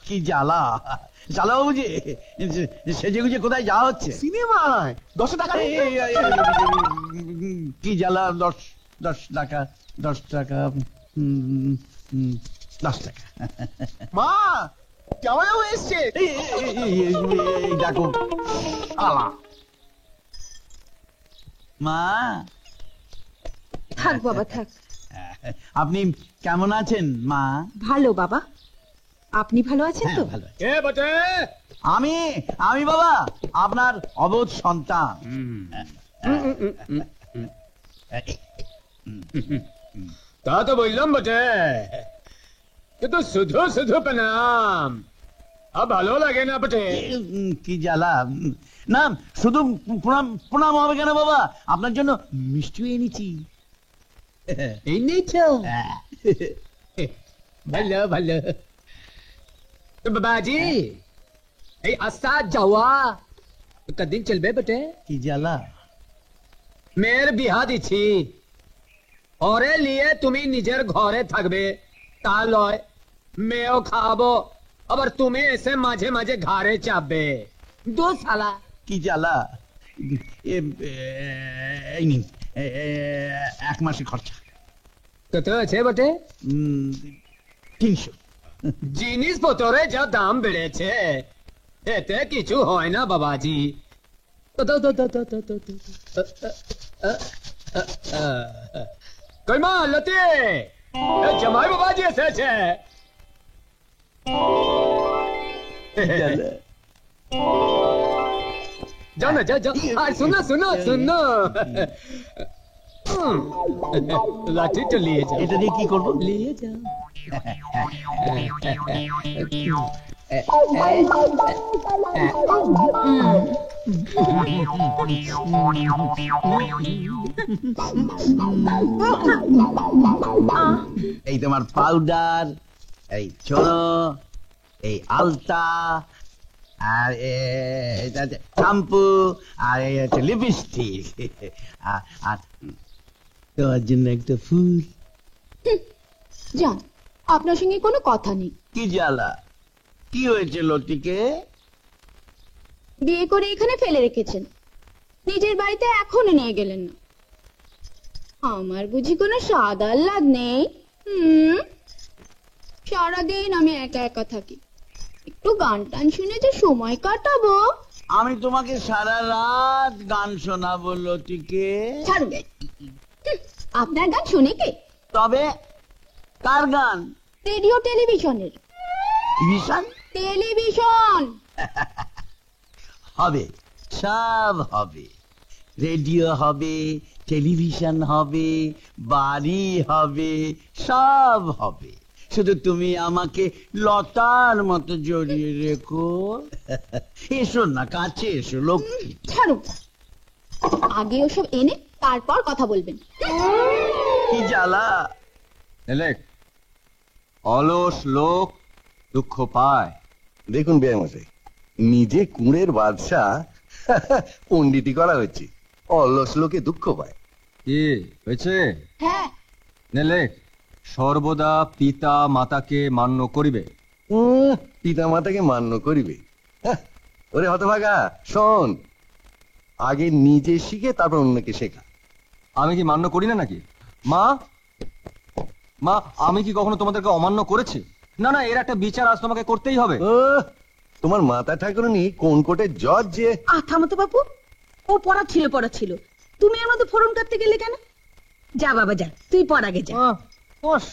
কি জ্বালা জ্বালা বাবু যে সেজে গুজে কোথায় যাওয়া হচ্ছে? সিনেমায় 10 টাকা। কি জ্বালা? 10 টাকা 10 টাকা 10 টাকা। মা জামাইবাবু এসছে। দেখো আলা মা। থাক বাবা থাক। আপনি কেমন আছেন মা? ভালো বাবা, আপনি ভালো আছেন তো? ভালো। কে বটে? আমি বাবা আপনার অবোধ সন্তান। তা তো বললাম বটে, কিন্তু শুধু শুধু প্রণাম আর ভালো লাগে না বটে। কি জ্বালা না, শুধু প্রণাম হবে কেন বাবা? আপনার জন্য মিষ্টি এনেছি। এনেছো? ভালো ভালো। তো বাবাজি এই আসা যাওয়া কদিন চলবে বটে? কি জ্বালা? মেয়ের বিহা দিছি, ওরে নিয়ে তুমি নিজের ঘরে থাকবে তা লয়, মেয়েও খাওয়াবো, আবার তুমি এসে মাঝে মাঝে ঘরে চাপবে। দু সালা। কি জ্বালা? এই নিন 1 মাসের খরচা। কত আছে বটে? 300। জিনিসপত্রে যা দাম বেড়েছে এতে কিছু হয় না বাবাজি। কই মা লতি, জামাই বাবাজি এসেছে। যাও না যাও যাও। আর শুনো শুনো শুনো, লাঠিটা নিয়ে যাও। এটা দিয়ে কি করবো? নিয়ে যাও। এই তোমার পাউডার, এই ছোড়ো, এই আলতা, আর শ্যাম্পু, আর এই হচ্ছে লিপস্টিক, আর তোমার জন্য একটা ফুল। যান, আপনার সঙ্গে কোনো কথা নেই। কি জ্বালা? কি হয়েছে লতিকে? বিয়ে করে এখানে ফেলে রেখেছেন, নিজের বাড়িতে এখনো নিয়ে গেলেন না। আমার বুঝি কোনো স্বাদ আহ্লাদ নেই? সারাদিন আমি একা একা থাকি, একটু গান টান শুনে যে সময় কাটাবো। আমি তোমাকে সারা রাত গান শোনাবো লতিকে। ছাড়ুন, আপনার গান শুনে কে? তবে কার গান? রেডিও টেলিভিশনের। টেলিভিশন হবে, সব হবে। রেডিও হবে, টেলিভিশন হবে, বাড়ি হবে, সব হবে। শুধু তুমি আমাকে লতার মতো জড়িয়ে রেখো। এসো না কাছে, এসো লক্ষ্মী। ছাড়ুন, আগে ওসব এনে তারপর কথা বলবেন। কি জ্বালা! অলস লোক দুঃখ পায়। দেখুন বেয়ামশাই, নিজে কুঁড়ের বাদশা পণ্ডিতি করা হচ্ছে, অলস লোকে দুঃখ পায়। কি হয়েছে? হ্যাঁ, নেলে সর্বদা পিতা মাতাকে মান্য করিবে। পিতা মাতাকে মান্য করিবে? ওরে হতভাগা, শোন, আগে নিজে শিখে তারপর অন্যকে শেখা। আমি কি মান্য করি না নাকি? মা মা, আমি কি কখনো তোমাদেরকে অমান্য করেছি? না না, এর একটা বিচার আজ তোমাকে করতেই হবে। তোমার মাতা ঠাকুরনি কোন কোর্টের জজ যে। থামো তো বাপু, ও পড়া ছিল, তুমি এর মধ্যে ফোরন কাটতে গেলে কেন? যা বাবা যা, তুই পড় আগে যা।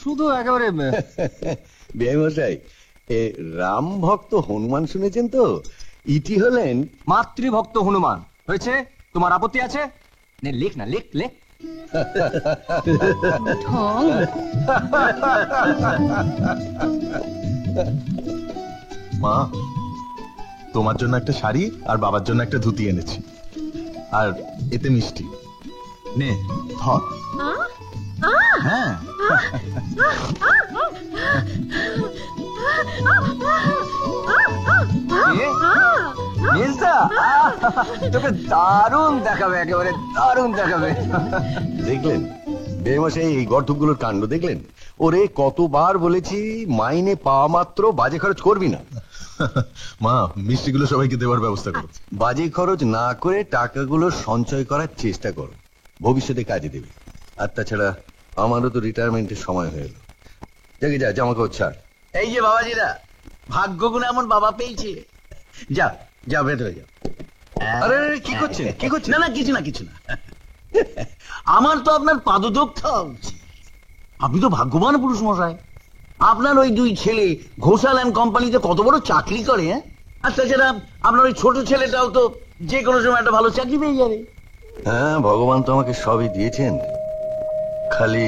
শুধু একেবারে বেয়ামশাই, রাম ভক্ত হনুমান শুনেছেন তো? ইটি হলেন মাতৃভক্ত হনুমান। হয়েছে? তোমার আপত্তি আছে? নে লেখ না, লেখ লেখ। মা, তোমার জন্য একটা শাড়ি আর বাবার জন্য একটা ধুতি এনেছি, আর এতে মিষ্টি। নে ধর। হ্যাঁ, তোকে দারুণ দেখাবে, একেবারে দারুণ দেখাবে। দেখলেন, বেমশাই এই গর্ধগুলোর কাণ্ড দেখলেন? ওরে কতবার বলেছি মাইনে পাওয়া মাত্র বাজে খরচ করবি না। মা, মিষ্টিগুলো সবাইকে দেওয়ার ব্যবস্থা করো। বাজে খরচ না করে টাকাগুলো সঞ্চয় করার চেষ্টা করো, ভবিষ্যতে কাজে দেবে। আর তাছাড়া আমারও তো রিটায়ারমেন্টের সময় হয়ে এলো। যাকে যা, জামা কাপড় ছাড়। এই যে বাবাজিরা, ভাগ্য গুণে এমন বাবা পেয়েছে। যাও যাও, ভেতরে যাও। আরে আরে, কি করছেন, কি করছেন? না না, কিছু না কিছু না। আমার তো আপনার পাদদোক খাওয়া উচিত। আপনি তো ভাগ্যবান পুরুষ মশাই। আপনার ওই দুই ছেলে ঘোষাল অ্যান্ড কোম্পানিতে কত বড় চাকরি করে। আর তাছাড়া আপনার ওই ছোট ছেলেটাও তো যে কোনো সময় একটা ভালো চাকরি পেয়ে যাবে। হ্যাঁ, ভগবান তো আমাকে সবই দিয়েছেন, খালি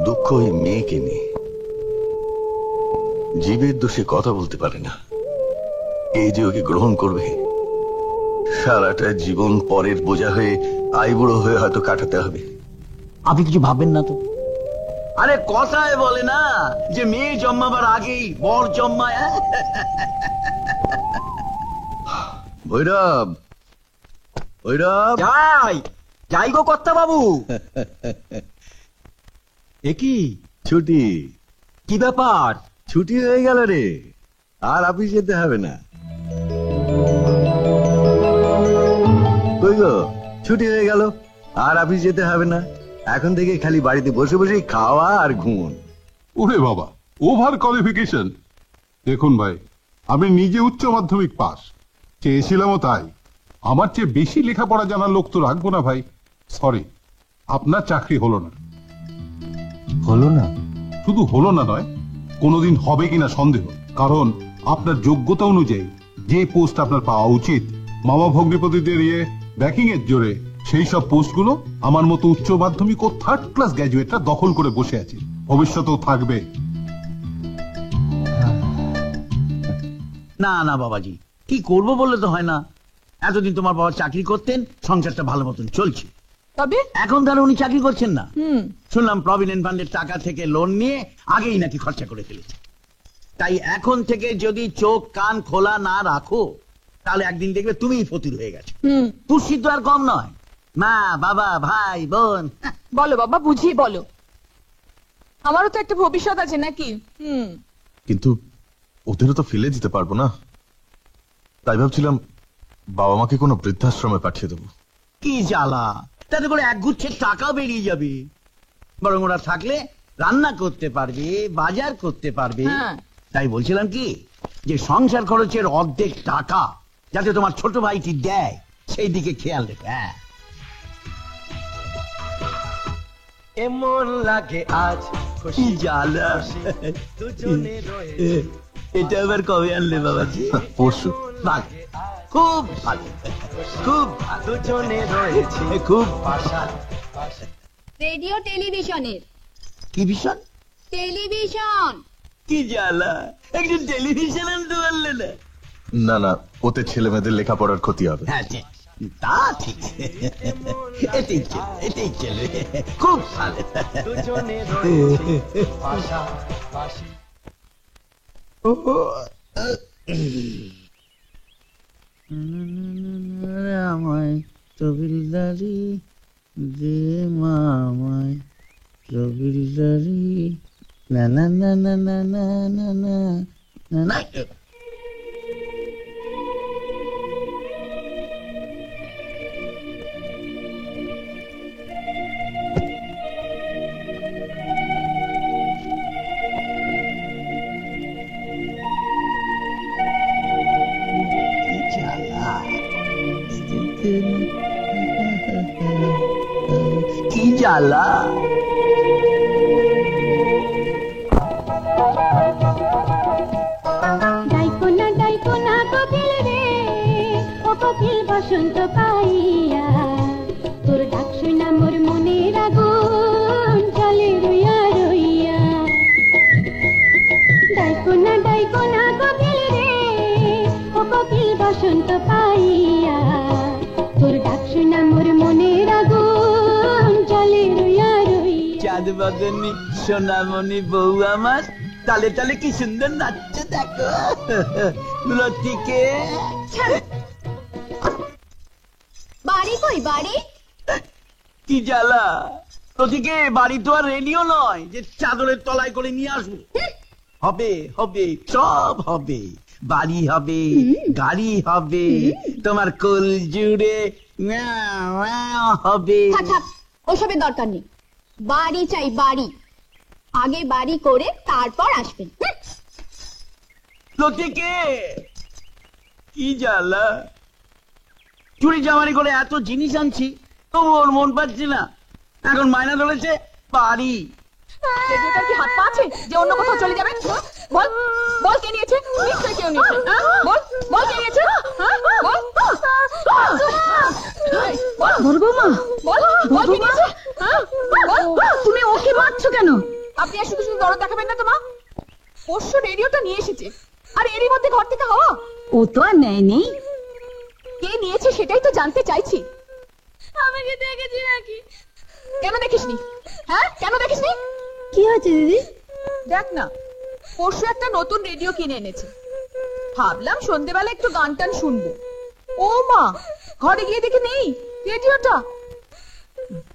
দুঃখ ওই মেয়েকে নিয়ে। জীবের দোষে কথা বলতে পারে না, এই যে ওকে গ্রহণ করবে, সারাটা জীবন পরের বোঝা হয়ে আইবুড়ো হয়ে হয়তো কাটাতে হবে। আপনি কিছু ভাববেন না তো? আরে কথায় বলে না যে মেয়ে জন্মাবার আগেই বর জন্মায়। ভৈরব, ভৈরব, যাই যাই গো কর্তা বাবু। কি ছুটি? কি ব্যাপার? ছুটি হয়ে গেল রে, আর অফিস যেতে হবে না। কই গো, ছুটি হয়ে গেল, আর অফিস যেতে হবে না। এখন থেকে খালি বাড়িতে বসে বসে খাওয়া আর ঘুমন। ওরে বাবা, ওভার কোয়ালিফিকেশন! দেখুন ভাই, আমি নিজে উচ্চ মাধ্যমিক পাস, চেয়েছিলামও তাই। আমার চেয়ে বেশি লেখাপড়া জানার লোক তো রাখবো না ভাই। সরি, আপনার চাকরি হলো না। হলো না? শুধু হলো না নয়, কোনোদিন হবে কিনা সন্দেহ। কারণ আপনার যোগ্যতা অনুযায়ী যে পোস্ট আপনার পাওয়া উচিত, মামা ভগ্নিপতিদের ব্যাকিং এর জোরে, সেই সব পোস্টগুলো আমার মতো উচ্চ মাধ্যমিক ও থার্ড ক্লাস গ্র্যাজুয়েটরা দখল করে বসে আছে, ভবিষ্যতেও থাকবে। না না বাবাজি, কি করব বললে তো হয় না। এতদিন তোমার বাবা চাকরি করতেন, সংসারটা ভালো মতন চলছে। তবে এখন তাহলে উনি চাকরি করছেন না। শুনলাম প্রভিডেন্ট ফান্ডের টাকা থেকে লোন নিয়ে আগেই নাকি খরচা করে ফেলেছে। তাই এখন থেকে যদি চোখ কান খোলা না রাখো, তাহলে একদিন দেখবে তুমিই ফতুর হয়ে গেছো। পুষ্টি তো আর কম নয়, মা বাবা ভাই বোন। বলো বাবা, বুঝিয়ে বলো। আমারও তো একটা ভবিষ্যৎ আছে নাকি? কিন্তু ওদেরও তো ফেলে দিতে পারবো না, তাই ভাবছিলাম বাবা মাকে কোনো বৃদ্ধাশ্রমে পাঠিয়ে দেবো। কি জ্বালা, তাতে করে এক গুচ্ছের টাকা বেরিয়ে যাবে। বরং ওরা থাকলে রান্না করতে পারবে, বাজার করতে পারবে। তাই বলছিলাম কি, যে সংসার খরচের অর্ধেক টাকা যাতে তোমার ছোট ভাইটি দেয়, সেই দিকে খেয়াল রেখে। হ্যাঁ, এমন লাগে আজ কি জ্বালা। এটা আবার কবে আনলে বাবাজি? পরশু। ভালো, খুব ভালো, খুব দুজনে রয়েছে, খুব রেডিও টেলিভিশনের। কি ভীষণ টেলিভিশন। কি জ্বালা, একজন টেলিভিশন আনতে পারলে না? না না, ওতে ছেলে মেয়েদের লেখাপড়ার ক্ষতি হবে। হ্যাঁ ঠিক, তা ঠিক। এটাই চলে, এটাই চলে, খুব ভালো। আমায় তবিলদারি দে মা, আমায় তবিলদারি। না না না না না না না না না না। কি জ্বালা। ডাইকোনা ডাইকোনা কোকিল রে, ও কোকিল বসন্ত পাইয়া, তোর ডাক শুনা মোর মনের আগুন জ্বলে রইয়া রইয়া। ডাইকোনা ডাইকোনা কোকিল রে, ও কোকিল বসন্ত পাইয়া, তোর ডাক শুনা মোর মনের আগুন জ্বলে রইয়া রইয়া। চাঁদ বদনি সোনামণি বউ আমার, তালে তালে কি সুন্দর নাচছে দেখো। লতিকে বাড়ি কই বাড়ি? কি জ্বালা, তোদিকে বাড়ি তো আর রেডিও নয় যে চাদরের তলায় করে নিয়ে আসবো। হবে হবে সব হবে, বাড়ি হবে, গাড়ি হবে, তোমার কোল জুড়ে ম্যাও ম্যাও হবে। থাক থাক, ওসবের দরকার নেই। বাড়ি চাই বাড়ি, আগে বাড়ি করে তারপর আসবেন। লতিকে কি জ্বালা, চুরি জামারি করে এত জিনিস আনছি তবু ওর মন পাচ্ছি না। এখন মায়না ধরেছে বাড়ি। রেডিওটার কি হাত পা আছে যে অন্য কোথাও চলে যাবেন? বল বল, কে নিয়েছে? নিশ্চয়ই কেউ নিয়েছে। বল বল, কে নিয়েছে? বল বড় বৌমা, বল বল, কে নিয়েছে? তুমি ওকে মারছো কেন? আপনি আর শুধু শুধু দরদ দেখাবেন না তো মা। পরশু রেডিওটা নিয়ে এসেছে, আর এরই মধ্যে ঘর থেকে হাওয়া। ও তো আর নেয়নি। কে নিয়েছে সেটাই তো জানতে চাইছি। আমি কি দেখেছি নাকি? কেন দেখিসনি? হ্যাঁ, কেন দেখিসনি? কি হয়েছে দিদি? দেখ না, পরশু একটা নতুন রেডিও কিনে এনেছে। ভাবলাম সন্ধ্যেবেলা একটু গান টান শুনবো। ও মা, ঘরে গিয়ে দেখি নেই রেডিওটা।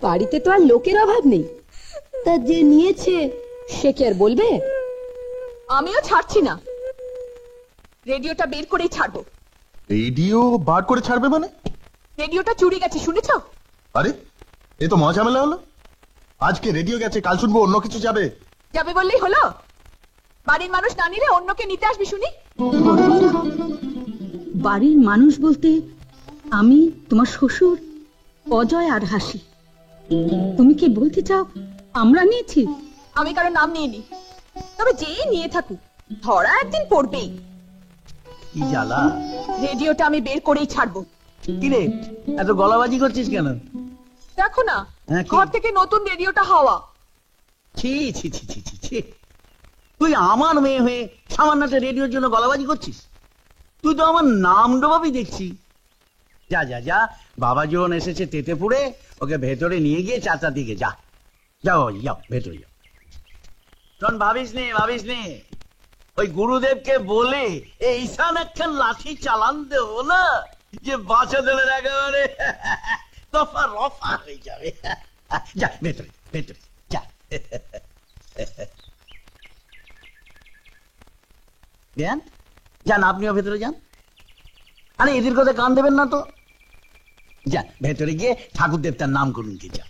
বাড়িতে তো আর লোকের অভাব নেই, তা যে নিয়েছে সে কি আর বলবে? আমিও ছাড়ছি না, রেডিওটা বের করেই ছাড়বো। রেডিও বার করে ছাড়বে মানে? রেডিওটা চুরি গেছে, শুনেছ? আরে এ তো মজা ঝামেলা হলো। আজকে রেডিও গেছে, কাল শুনবো অন্য কিছু যাবে। যাবে বললেই হলো? বাড়ির মানুষ না নিলে অন্যকে নিতে আসবি শুনি। বাড়ির মানুষ বলতে আমি, তোমার শ্বশুর, অজয় আর হাসি। তুমি কি বলতে চাও আমরা নিয়েছি? আমি কারো নাম নিইনি, তবে যেই নিয়ে থাকুক ধরা একদিন পড়বেই। কি জ্বালা, রেডিওটা আমি বের করেই ছাড়বো। কিরে এত গলাবাজি করছিস কেন? দেখো না, হ্যাঁ, কি? ঘর থেকে নতুন রেডিওটা হাওয়া। ছি ছি ছি ছি ছি ছি, তুই আমার মেয়ে হয়ে সামান্য একটা রেডিওর জন্য গলাবাজি করছিস? তুই তো আমার নাম ডোবাবি দেখছি। যা যা যা, বাবা যখন এসেছে তেতেপুরে, ওকে ভেতরে নিয়ে গিয়ে চাচা দিকে যা। যাও যাও, ভেতরে যাও। শোন, ভাবিস নে ওই গুরুদেবকে বলে এই ঈশান একখান লাঠি চালান দেবো না, যে বাচ্চাদের একেবারে দফা রফা হয়ে যাবে। যা ভেতরে ভেতরে যা। যান, আপনিও ভেতরে যান। আরে এদের কথা কান দেবেন না তো। যা ভেতরে গিয়ে ঠাকুর দেবতার নাম করুন কি যা।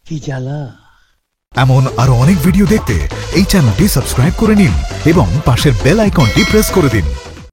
কি জ্বালা। এমন আরো অনেক ভিডিও দেখতে এই চ্যানেলটি সাবস্ক্রাইব করে নিন এবং পাশের বেল আইকনটি প্রেস করে দিন।